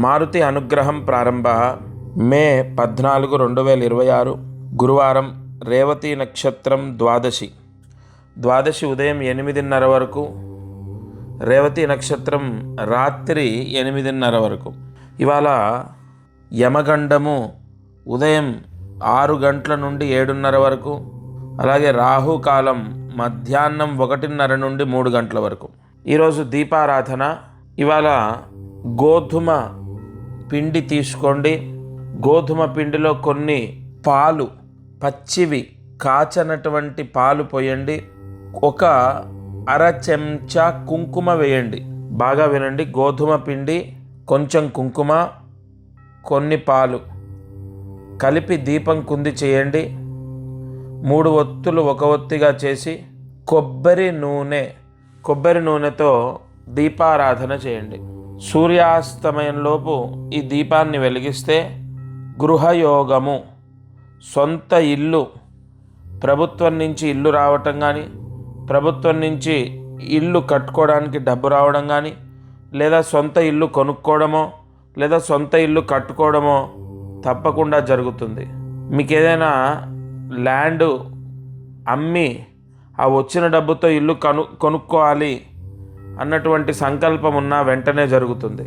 మారుతి అనుగ్రహం ప్రారంభ మే 14, 2026 గురువారం రేవతి నక్షత్రం ద్వాదశి ఉదయం 8:30 వరకు, రేవతి నక్షత్రం రాత్రి 8:30 వరకు. ఇవాళ యమగండము ఉదయం 6 గంటల నుండి 7:30 వరకు, అలాగే రాహుకాలం మధ్యాహ్నం 1:30 నుండి 3 గంటల వరకు. ఈరోజు దీపారాధన. ఇవాళ గోధుమ పిండి తీసుకోండి. గోధుమ పిండిలో కొన్ని పాలు, పచ్చివి కాచనటువంటి పాలు పోయండి. ఒక అర చెంచా కుంకుమ వేయండి. బాగా వినండి. గోధుమ పిండి, కొంచెం కుంకుమ, కొన్ని పాలు కలిపి దీపం కుంది చేయండి. 3 ఒత్తులు ఒక ఒత్తిగా చేసి కొబ్బరి నూనెతో దీపారాధన చేయండి. సూర్యాస్తమయంలోపు ఈ దీపాన్ని వెలిగిస్తే గృహయోగము, సొంత ఇల్లు, ప్రభుత్వం నుంచి ఇల్లు రావటం కానీ, ప్రభుత్వం నుంచి ఇల్లు కట్టుకోవడానికి డబ్బు రావడం కానీ, లేదా సొంత ఇల్లు కొనుక్కోవడమో లేదా సొంత ఇల్లు కట్టుకోవడమో తప్పకుండా జరుగుతుంది. మీకు ఏదైనా ల్యాండ్ అమ్మి ఆ వచ్చిన డబ్బుతో ఇల్లు కొనుక్కోవాలి అన్నటువంటి సంకల్పం ఉన్నా వెంటనే జరుగుతుంది.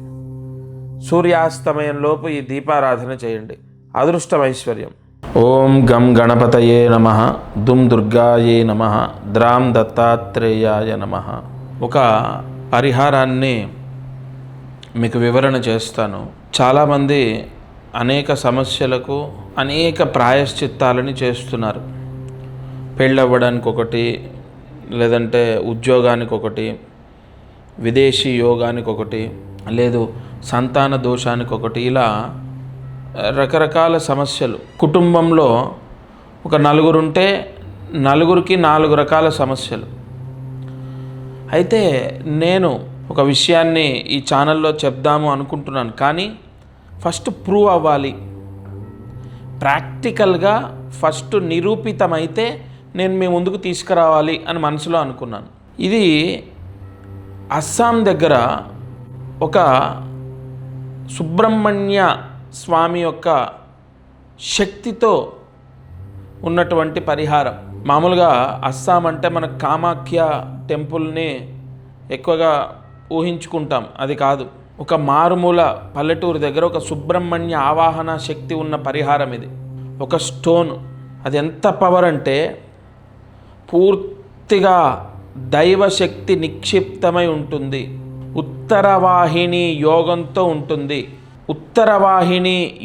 సూర్యాస్తమయంలోపు ఈ దీపారాధన చేయండి. అదృష్టం, ఐశ్వర్యం. ఓం గం గణపతయే నమః, దుమ్ దుర్గాయే నమః, ద్రాం దత్తాత్రేయాయ నమః. ఒక పరిహారాన్ని మీకు వివరణ చేస్తాను. చాలామంది అనేక సమస్యలకు అనేక ప్రాయశ్చిత్తాలని చేస్తున్నారు. పెళ్ళవ్వడానికి ఒకటి, లేదంటే ఉద్యోగానికి ఒకటి, విదేశీ యోగానికి ఒకటి, లేదు సంతాన దోషానికి ఒకటి, ఇలా రకరకాల సమస్యలు. కుటుంబంలో ఒక 4 ఉంటే 4కి 4 రకాల సమస్యలు. అయితే నేను ఒక విషయాన్ని ఈ ఛానల్లో చెప్దాము అనుకుంటున్నాను, కానీ ఫస్ట్ ప్రూవ్ అవ్వాలి. ప్రాక్టికల్గా ఫస్ట్ నిరూపితమైతే నేను మీ ముందుకు తీసుకురావాలి అని మనసులో అనుకున్నాను. ఇది అస్సాం దగ్గర ఒక సుబ్రహ్మణ్య స్వామి యొక్క శక్తితో ఉన్నటువంటి పరిహారం. మామూలుగా అస్సాం అంటే మన కామాఖ్య టెంపుల్ని ఎక్కువగా ఊహించుకుంటాం, అది కాదు. ఒక మారుమూల పల్లెటూరు దగ్గర ఒక సుబ్రహ్మణ్య ఆవాహన శక్తి ఉన్న పరిహారం ఇది. ఒక స్టోన్, అది ఎంత పవర్ అంటే పూర్తిగా దైవశక్తి నిక్షిప్తమై ఉంటుంది. ఉత్తరవాహిని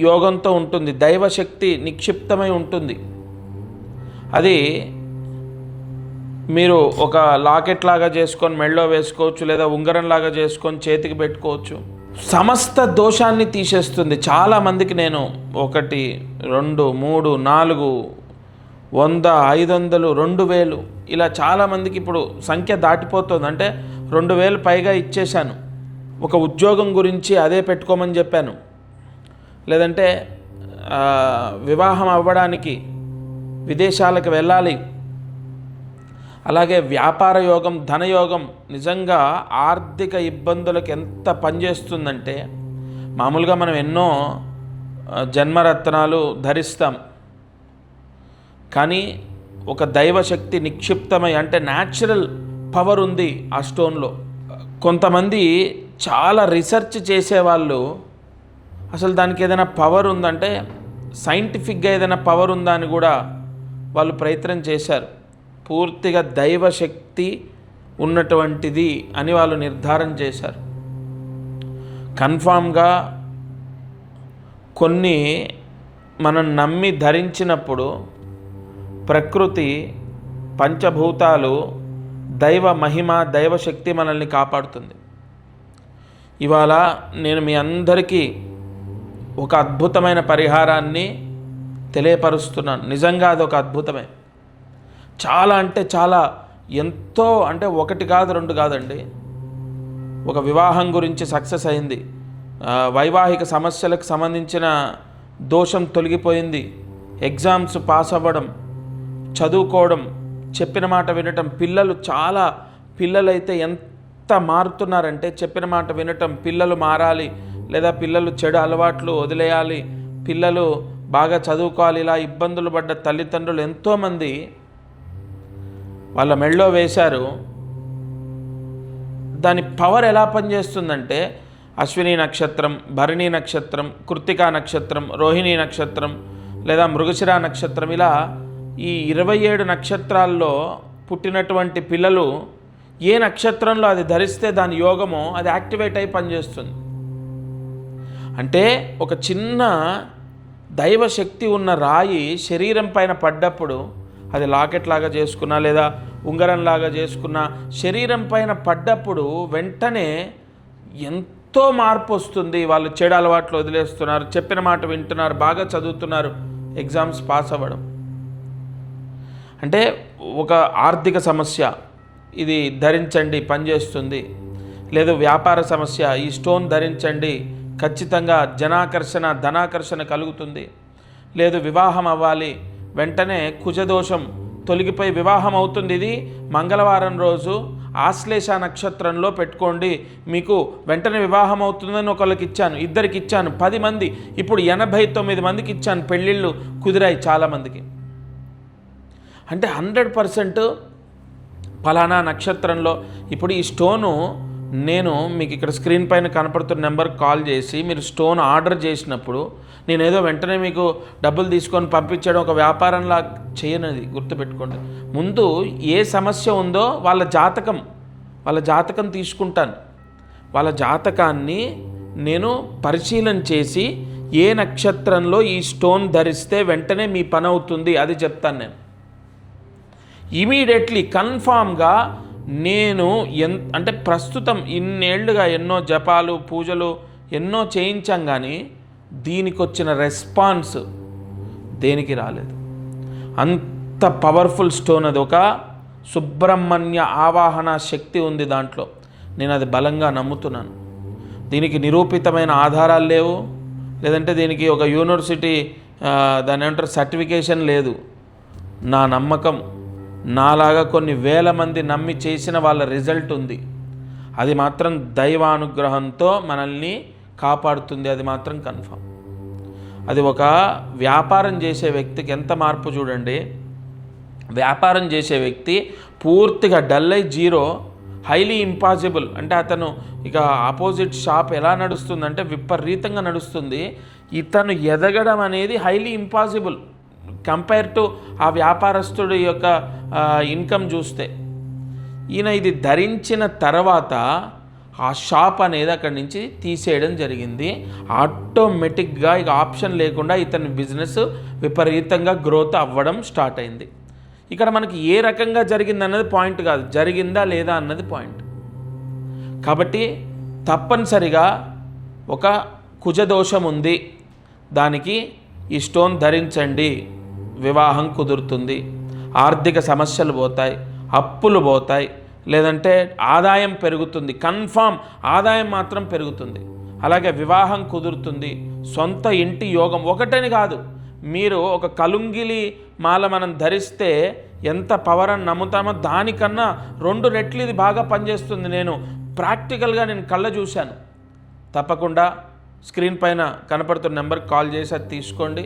యోగంతో ఉంటుంది. దైవశక్తి నిక్షిప్తమై ఉంటుంది. అది మీరు ఒక లాకెట్ లాగా చేసుకొని మెడలో వేసుకోవచ్చు, లేదా ఉంగరం లాగా చేసుకొని చేతికి పెట్టుకోవచ్చు. సమస్త దోషాన్ని తీసేస్తుంది. చాలామందికి నేను 1, 2, 3, 4, 100, 500, 2000 ఇలా చాలామందికి ఇప్పుడు సంఖ్య దాటిపోతుంది. అంటే 2000 పైగా ఇచ్చేశాను. ఒక ఉద్యోగం గురించి అదే పెట్టుకోమని చెప్పాను. లేదంటే వివాహం అవ్వడానికి విదేశాలకు వెళ్ళాలి. అలాగే వ్యాపార యోగం, ధనయోగం నిజంగా ఆర్థిక ఇబ్బందులకు ఎంత పనిచేస్తుందంటే, మామూలుగా మనం ఎన్నో జన్మరత్నాలు ధరిస్తాం, కానీ ఒక దైవశక్తి నిక్షిప్తమై, అంటే న్యాచురల్ పవర్ ఉంది ఆ స్టోన్లో. కొంతమంది చాలా రీసెర్చ్ చేసేవాళ్ళు అసలు దానికి ఏదైనా పవర్ ఉందంటే, సైంటిఫిక్గా ఏదైనా పవర్ ఉందా అని కూడా వాళ్ళు ప్రయత్నం చేశారు. పూర్తిగా దైవశక్తి ఉన్నటువంటిది అని వాళ్ళు నిర్ధారణ చేశారు. కన్ఫామ్గా కొన్ని మనం నమ్మి ధరించినప్పుడు ప్రకృతి, పంచభూతాలు, దైవ మహిమ, దైవశక్తి మనల్ని కాపాడుతుంది. ఇవాళ నేను మీ అందరికీ ఒక అద్భుతమైన పరిహారాన్ని తెలియపరుస్తున్నాను. నిజంగా అది ఒక అద్భుతమే. చాలా అంటే చాలా, ఎంతో అంటే 1 కాదు 2 కాదండి. ఒక వివాహం గురించి సక్సెస్ అయింది, వైవాహిక సమస్యలకు సంబంధించిన దోషం తొలగిపోయింది, ఎగ్జామ్స్ పాస్ అవ్వడం, చదువుకోవడం, చెప్పిన మాట వినటం. పిల్లలైతే ఎంత మారుతున్నారంటే, చెప్పిన మాట వినటం, పిల్లలు మారాలి, లేదా పిల్లలు చెడు అలవాట్లు వదిలేయాలి, పిల్లలు బాగా చదువుకోవాలి, ఇలా ఇబ్బందులు పడ్డ తల్లిదండ్రులు ఎంతోమంది వాళ్ళ మెళ్ళో వేశారు. దాని పవర్ ఎలా పనిచేస్తుందంటే అశ్విని నక్షత్రం, భరణి నక్షత్రం, కృత్తికా నక్షత్రం, రోహిణి నక్షత్రం లేదా మృగశిర నక్షత్రం, ఇలా ఈ 27 నక్షత్రాల్లో పుట్టినటువంటి పిల్లలు ఏ నక్షత్రంలో అది ధరిస్తే దాని యోగమో అది యాక్టివేట్ అయి పనిచేస్తుంది. అంటే ఒక చిన్న దైవశక్తి ఉన్న రాయి శరీరం పైన పడ్డప్పుడు అది లాకెట్ లాగా చేసుకున్నా లేదా ఉంగరం లాగా చేసుకున్నా శరీరం పైన పడ్డప్పుడు వెంటనే ఎంతో మార్పు వస్తుంది. వాళ్ళు చెడు అలవాట్లు వదిలేస్తున్నారు, చెప్పిన మాట వింటున్నారు, బాగా చదువుతున్నారు, ఎగ్జామ్స్ పాస్ అవ్వడం. అంటే ఒక ఆర్థిక సమస్య ఇది ధరించండి పనిచేస్తుంది, లేదు వ్యాపార సమస్య ఈ స్టోన్ ధరించండి ఖచ్చితంగా జనాకర్షణ ధనాకర్షణ కలుగుతుంది, లేదు వివాహం అవ్వాలి వెంటనే కుజదోషం తొలగిపోయి వివాహం అవుతుంది. ఇది మంగళవారం రోజు ఆశ్లేష నక్షత్రంలో పెట్టుకోండి, మీకు వెంటనే వివాహం అవుతుందని ఒకళ్ళకి ఇచ్చాను, ఇద్దరికి ఇచ్చాను, 10 మంది, ఇప్పుడు 89 మందికి ఇచ్చాను, పెళ్ళిళ్ళు కుదిరాయి చాలామందికి. అంటే 100% ఫలానా నక్షత్రంలో ఇప్పుడు ఈ స్టోను నేను మీకు ఇక్కడ స్క్రీన్ పైన కనపడుతున్న నెంబర్కి కాల్ చేసి మీరు స్టోన్ ఆర్డర్ చేసినప్పుడు నేనేదో వెంటనే మీకు డబ్బులు తీసుకొని పంపించడం ఒక వ్యాపారంలా చేయనది గుర్తుపెట్టుకోండి. ముందు ఏ సమస్య ఉందో వాళ్ళ జాతకం తీసుకుంటాను, వాళ్ళ జాతకాన్ని నేను పరిశీలన చేసి ఏ నక్షత్రంలో ఈ స్టోన్ ధరిస్తే వెంటనే మీ పని అవుతుంది అది చెప్తాను. నేను ఇమీడియట్లీ కన్ఫామ్గా నేను అంటే ప్రస్తుతం ఇన్నేళ్లుగా ఎన్నో జపాలు పూజలు ఎన్నో చేయించాం, కానీ దీనికి వచ్చిన రెస్పాన్స్ దేనికి రాలేదు. అంత పవర్ఫుల్ స్టోన్ అది, ఒక సుబ్రహ్మణ్య ఆవాహన శక్తి ఉంది దాంట్లో, నేను అది బలంగా నమ్ముతున్నాను. దీనికి నిరూపితమైన ఆధారాలు లేవు, లేదంటే దీనికి ఒక యూనివర్సిటీ దాని ఏమంటారు సర్టిఫికేషన్ లేదు. నా నమ్మకం, నాలాగా కొన్ని వేల మంది నమ్మి చేసిన వాళ్ళ రిజల్ట్ ఉంది. అది మాత్రం దైవానుగ్రహంతో మనల్ని కాపాడుతుంది, అది మాత్రం కన్ఫర్మ్. అది ఒక వ్యాపారం చేసే వ్యక్తికి ఎంత మార్పు చూడండి. వ్యాపారం చేసే వ్యక్తి పూర్తిగా డల్ అయి జీరో, హైలీ ఇంపాసిబుల్, అంటే అతను ఇక ఆపోజిట్ షాప్ ఎలా నడుస్తుందంటే విపరీతంగా నడుస్తుంది, ఇతను ఎదగడం అనేది హైలీ ఇంపాసిబుల్ కంపేర్ టు ఆ వ్యాపారస్తుడి యొక్క ఇన్కమ్ చూస్తే. ఈయన ఇది ధరించిన తర్వాత ఆ షాప్ అనేది అక్కడి నుంచి తీసేయడం జరిగింది. ఆటోమేటిక్గా ఇక ఆప్షన్ లేకుండా ఇతని బిజినెస్ విపరీతంగా గ్రోత్ అవ్వడం స్టార్ట్ అయింది. ఇక్కడ మనకి ఏ రకంగా జరిగిందన్నది పాయింట్ కాదు, జరిగిందా లేదా అన్నది పాయింట్. కాబట్టి తప్పనిసరిగా ఒక కుజదోషం ఉంది, దానికి ఈ స్టోన్ ధరించండి, వివాహం కుదురుతుంది, ఆర్థిక సమస్యలు పోతాయి, అప్పులు పోతాయి, లేదంటే ఆదాయం పెరుగుతుంది, కన్ఫామ్ ఆదాయం మాత్రం పెరుగుతుంది, అలాగే వివాహం కుదురుతుంది, సొంత ఇంటి యోగం. ఒకటని కాదు, మీరు ఒక కలుంగిలి మాల మనం ధరిస్తే ఎంత పవర్ అని నమ్ముతామో దానికన్నా 2 రెట్లు ఇది బాగా పనిచేస్తుంది. నేను ప్రాక్టికల్గా నేను కళ్ళ చూశాను. తప్పకుండా స్క్రీన్ పైన కనపడుతున్న నెంబర్కి కాల్ చేసి అది తీసుకోండి.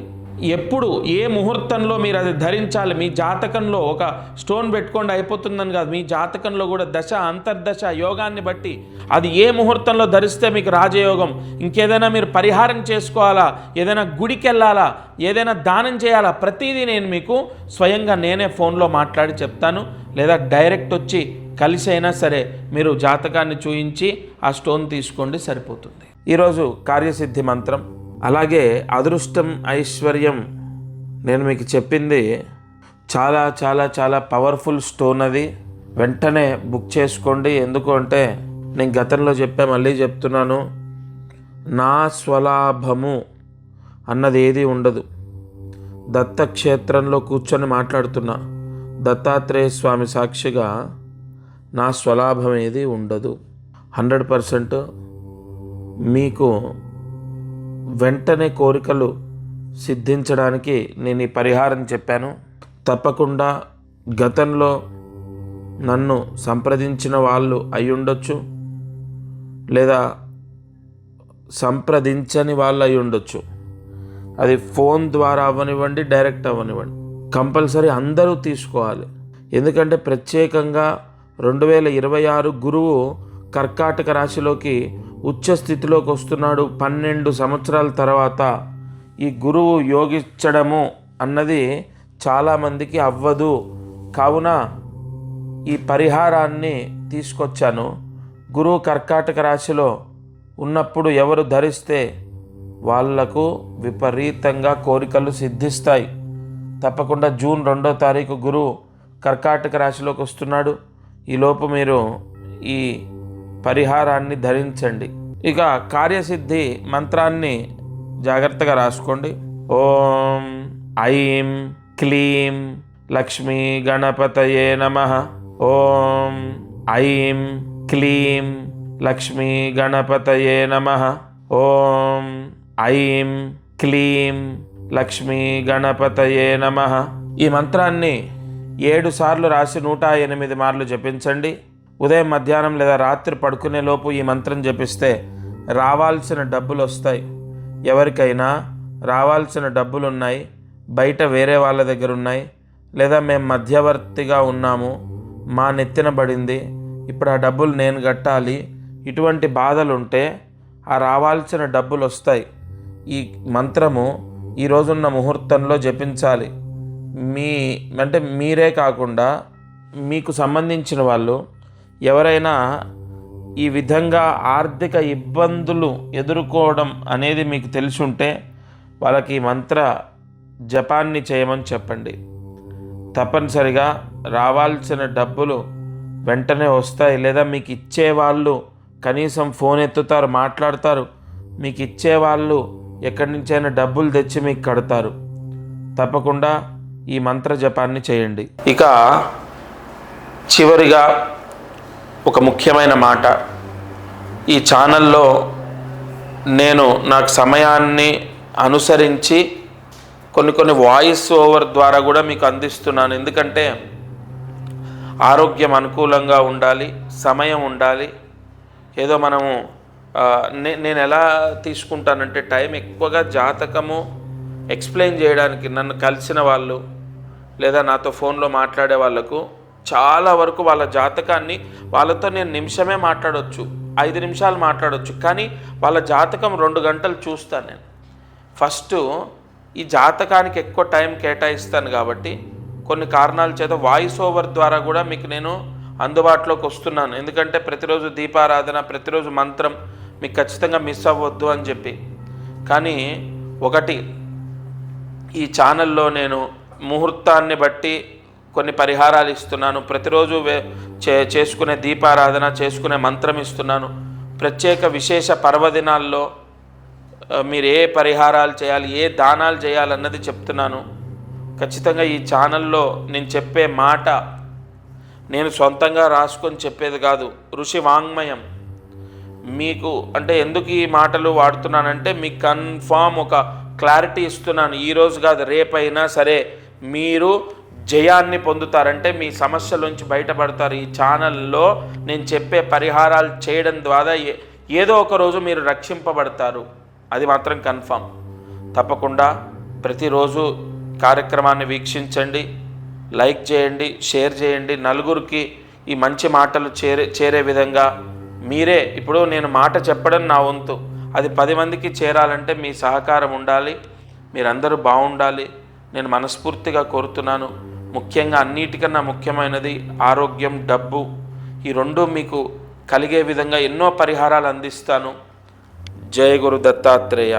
ఎప్పుడు ఏ ముహూర్తంలో మీరు అది ధరించాలి, మీ జాతకంలో ఒక స్టోన్ పెట్టుకోండి అయిపోతుందని కాదు, మీ జాతకంలో కూడా దశ అంతర్దశ యోగాన్ని బట్టి అది ఏ ముహూర్తంలో ధరిస్తే మీకు రాజయోగం, ఇంకేదైనా మీరు పరిహారం చేసుకోవాలా, ఏదైనా గుడికి వెళ్ళాలా, ఏదైనా దానం చేయాలా, ప్రతిదీ నేను మీకు స్వయంగా నేనే ఫోన్లో మాట్లాడి చెప్తాను, లేదా డైరెక్ట్ వచ్చి కలిసి అయినా సరే మీరు జాతకాన్ని చూయించి ఆ స్టోన్ తీసుకోండి, సరిపోతుంది. ఈరోజు కార్యసిద్ధి మంత్రం, అలాగే అదృష్టం ఐశ్వర్యం, నేను మీకు చెప్పింది చాలా చాలా చాలా పవర్ఫుల్ స్టోన్. అది వెంటనే బుక్ చేసుకోండి. ఎందుకు అంటే నేను గతంలో చెప్పా, మళ్ళీ చెప్తున్నాను, నా స్వలాభము అన్నది ఏది ఉండదు. దత్తక్షేత్రంలో కూర్చొని మాట్లాడుతున్నా, దత్తాత్రేయ స్వామి సాక్షిగా నా స్వలాభం ఏది ఉండదు. 100% మీకు వెంటనే కోరికలు సిద్ధించడానికి నేను ఈ పరిహారం చెప్పాను. తప్పకుండా గతంలో నన్ను సంప్రదించిన వాళ్ళు అయి ఉండొచ్చు, లేదా సంప్రదించని వాళ్ళు అయి ఉండొచ్చు. అది ఫోన్ ద్వారా అవ్వనివ్వండి, డైరెక్ట్ అవ్వనివ్వండి, కంపల్సరీ అందరూ తీసుకోవాలి. ఎందుకంటే ప్రత్యేకంగా 2026 గురువు కర్కాటక రాశిలోకి ఉచ్చ స్థితిలోకి వస్తున్నాడు. 12 సంవత్సరాల తర్వాత ఈ గురువు యోగించడము అన్నది చాలామందికి అవ్వదు. కావున ఈ పరిహారాన్ని తీసుకొచ్చాను. గురువు కర్కాటక రాశిలో ఉన్నప్పుడు ఎవరు ధరిస్తే వాళ్లకు విపరీతంగా కోరికలు సిద్ధిస్తాయి. తప్పకుండా జూన్ 2వ తారీఖు గురువు కర్కాటక రాశిలోకి వస్తున్నాడు. ఈలోపు మీరు ఈ పరిహారాన్ని ధరించండి. ఇక కార్యసిద్ధి మంత్రాన్ని జాగ్రత్తగా రాసుకోండి. ఓం ఐం క్లీం లక్ష్మీ గణపతయే నమః. ఓం ఐం క్లీం లక్ష్మీ గణపతయే నమః. ఓం ఐం క్లీం లక్ష్మీ గణపతయే నమః. ఈ మంత్రాన్ని 7 సార్లు రాసి 108 మార్లు జపించండి. ఉదయం, మధ్యాహ్నం లేదా రాత్రి పడుకునే లోపు ఈ మంత్రం జపిస్తే రావాల్సిన డబ్బులు వస్తాయి. ఎవరికైనా రావాల్సిన డబ్బులు ఉన్నాయి, బయట వేరే వాళ్ళ దగ్గర ఉన్నాయి, లేదా మేము మధ్యవర్తిగా ఉన్నాము, మా నెత్తిన పడింది, ఇప్పుడు ఆ డబ్బులు నేను కట్టాలి, ఇటువంటి బాధలుంటే ఆ రావాల్సిన డబ్బులు వస్తాయి. ఈ మంత్రము ఈ రోజున్న ముహూర్తంలో జపించాలి. మీరే కాకుండా మీకు సంబంధించిన వాళ్ళు ఎవరైనా ఈ విధంగా ఆర్థిక ఇబ్బందులు ఎదుర్కోవడం అనేది మీకు తెలిసి ఉంటే వాళ్ళకి ఈ మంత్ర జపాన్ని చేయమని చెప్పండి. తప్పనిసరిగా రావాల్సిన డబ్బులు వెంటనే వస్తాయి. లేదా మీకు ఇచ్చేవాళ్ళు కనీసం ఫోన్ ఎత్తుతారు, మాట్లాడతారు. మీకు ఇచ్చేవాళ్ళు ఎక్కడి నుంచైనా డబ్బులు తెచ్చి మీకు కడతారు. తప్పకుండా ఈ మంత్ర జపాన్ని చేయండి. ఇక చివరిగా ఒక ముఖ్యమైన మాట. ఈ ఛానల్లో నేను నాకు సమయాన్ని అనుసరించి కొన్ని వాయిస్ ఓవర్ ద్వారా కూడా మీకు అందిస్తున్నాను. ఎందుకంటే ఆరోగ్యం అనుకూలంగా ఉండాలి, సమయం ఉండాలి. ఏదో మనము నేను ఎలా తీసుకుంటానంటే టైం ఎక్కువగా జాతకము ఎక్స్ప్లెయిన్ చేయడానికి నన్ను కలిసిన వాళ్ళు లేదా నాతో ఫోన్లో మాట్లాడే వాళ్ళకు చాలా వరకు వాళ్ళ జాతకాన్ని వాళ్ళతో నేను నిమిషమే మాట్లాడవచ్చు, 5 నిమిషాలు మాట్లాడవచ్చు. కానీ వాళ్ళ జాతకం 2 గంటలు చూస్తాను నేను. ఫస్ట్ ఈ జాతకానికి ఎక్కువ టైం కేటాయిస్తాను కాబట్టి కొన్ని కారణాల చేత వాయిస్ ఓవర్ ద్వారా కూడా మీకు నేను అందుబాటులోకి వస్తున్నాను. ఎందుకంటే ప్రతిరోజు దీపారాధన, ప్రతిరోజు మంత్రం మీకు ఖచ్చితంగా మిస్ అవ్వద్దు అని చెప్పి. కానీ ఒకటి, ఈ ఛానల్లో నేను ముహూర్తాన్ని బట్టి కొన్ని పరిహారాలు ఇస్తున్నాను. ప్రతిరోజు చేసుకునే దీపారాధన, చేసుకునే మంత్రం ఇస్తున్నాను. ప్రత్యేక విశేష పర్వదినాల్లో మీరు ఏ పరిహారాలు చేయాలి, ఏ దానాలు చేయాలన్నది చెప్తున్నాను. ఖచ్చితంగా ఈ ఛానల్లో నేను చెప్పే మాట నేను సొంతంగా రాసుకొని చెప్పేది కాదు, ఋషి వాంగ్మయం. మీకు అంటే ఎందుకు ఈ మాటలు వాడుతున్నానంటే మీకు కన్ఫామ్ ఒక క్లారిటీ ఇస్తున్నాను. ఈరోజు కాదు, రేపైనా సరే మీరు జయాన్ని పొందుతారంటే మీ సమస్యల నుంచి బయటపడతారు. ఈ ఛానల్లో నేను చెప్పే పరిహారాలు చేయడం ద్వారా ఏదో ఒక రోజు మీరు రక్షింపబడతారు. అది మాత్రం కన్ఫామ్. తప్పకుండా ప్రతిరోజు కార్యక్రమాన్ని వీక్షించండి, లైక్ చేయండి, షేర్ చేయండి. నలుగురికి ఈ మంచి మాటలు చేరే విధంగా మీరే, ఇప్పుడు నేను మాట చెప్పడం నా వంతు, అది 10 మందికి చేరాలంటే మీ సహకారం ఉండాలి. మీరందరూ బాగుండాలి నేను మనస్ఫూర్తిగా కోరుతున్నాను. ముఖ్యంగా అన్నిటికన్నా ముఖ్యమైనది ఆరోగ్యం, డబ్బు. ఈ 2 మీకు కలిగే విధంగా ఎన్నో పరిహారాలు అందిస్తాను. జయ గురు దత్తాత్రేయ.